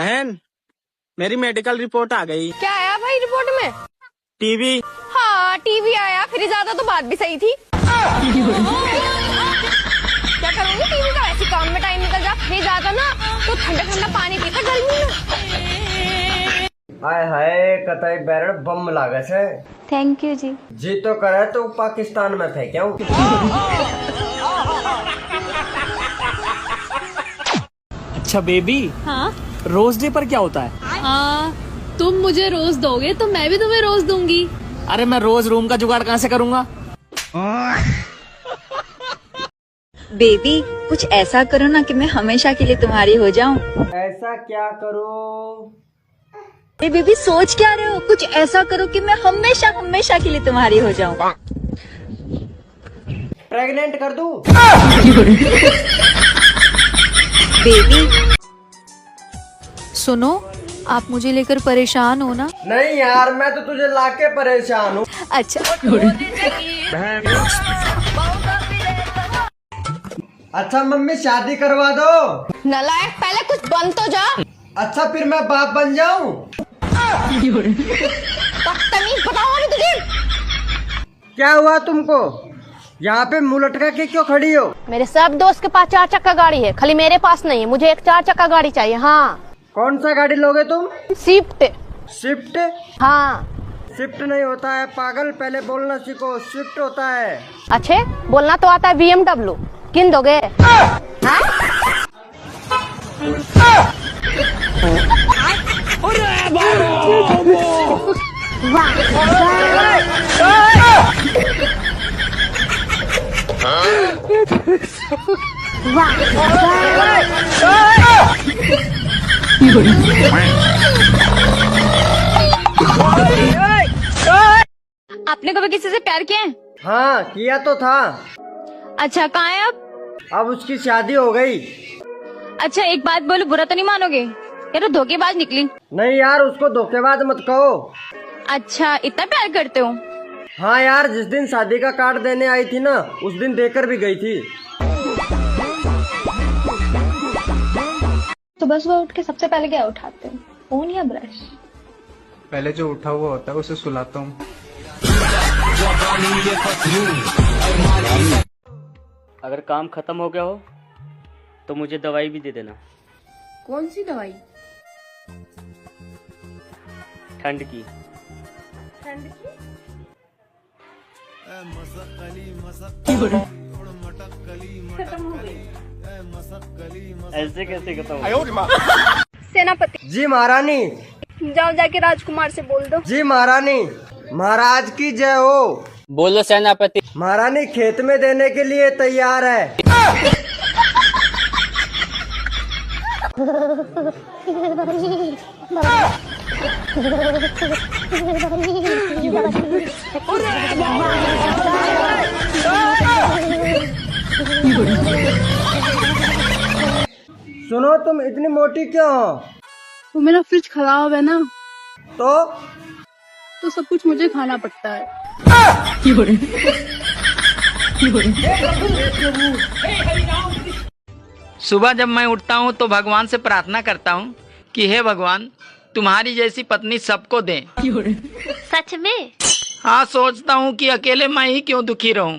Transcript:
बहन, मेरी medical report आ गई। क्या आया भाई रिपोर्ट में? टीवी। हाँ टीवी आया, फिर ज्यादा तो बात भी सही थी। क्या करूँगी टीवी का, ऐसे काम में टाइम निकल जा। फिर ज्यादा ना तो ठंडा ठंडा पानी पीता गर्मी में। हाय हाय कतई बैरड़ बम लागस है। थैंक यू जी। जी तो करे तो पाकिस्तान में फेंक्या। अच्छा बेबी, हाँ रोज डे पर क्या होता है? तुम मुझे रोज दोगे तो मैं भी तुम्हें रोज दूंगी। अरे मैं रोज रूम का जुगाड़ कहाँ से करूँगा? बेबी कुछ ऐसा करो ना कि मैं हमेशा के लिए तुम्हारी हो जाऊं। ऐसा क्या करो? बेबी सोच क्या रहे हो, कुछ ऐसा करो कि मैं हमेशा हमेशा के लिए तुम्हारी हो जाऊं। प्रेग्नेंट कर दूं? बेबी सुनो, आप मुझे लेकर परेशान हो ना? नहीं यार, मैं तो तुझे लाके परेशान हूँ। अच्छा अच्छा मम्मी शादी करवा दो। नालायक, पहले कुछ बन तो जा। अच्छा फिर मैं बाप बन जाऊं? बदतमीज, बताओ अभी तुझे। क्या हुआ तुमको? यहाँ पे मुंह लटका के क्यों खड़ी हो? मेरे सब दोस्त के पास 4 चक्का गाड़ी है, खाली मेरे पास नहीं है। मुझे एक 4 चक्का गाड़ी चाहिए। हाँ। कौन सा गाड़ी लोगे तुम? स्विफ्ट। स्विफ्ट? हाँ। स्विफ्ट नहीं होता है पागल, पहले बोलना सीखो। स्विफ्ट होता है। अच्छे बोलना तो आता है BMW। किन दोगे? आपने कभी किसी से प्यार किया है? हाँ किया तो था। अच्छा कहाँ है आप? अब उसकी शादी हो गई। अच्छा एक बात बोलो, बुरा तो नहीं मानोगे? ये तो धोखेबाज निकली। नहीं यार, उसको धोखेबाज मत कहो। अच्छा इतना प्यार करते हो? हाँ यार, जिस दिन शादी का कार्ड देने आई थी ना, उस दिन देकर भी गई थी। तो बस वो उठ के सबसे पहले क्या उठाते हो, फोन या ब्रश? पहले जो उठा हुआ होता है उसे सुलाता हूँ। अगर काम खत्म हो गया हो तो मुझे दवाई भी दे देना। कौन सी दवाई? ठंड की। ठंड की? खत्म हो गई। ऐसे कैसे खत्म हो? सेनापति जी महारानी। जाओ जाके राजकुमार से बोल दो। जी महारानी। महाराज की जय हो। बोलो सेनापति। महारानी खेत में देने के लिए तैयार है। सुनो, तुम इतनी मोटी क्यों हो? वो मेरा फ्रिज खराब है ना, तो सब कुछ मुझे खाना पड़ता है। सुबह जब मैं उठता हूँ तो भगवान से प्रार्थना करता हूँ कि हे भगवान, तुम्हारी जैसी पत्नी सबको दें। सच में? हाँ, सोचता हूँ कि अकेले मैं ही क्यों दुखी रहूं।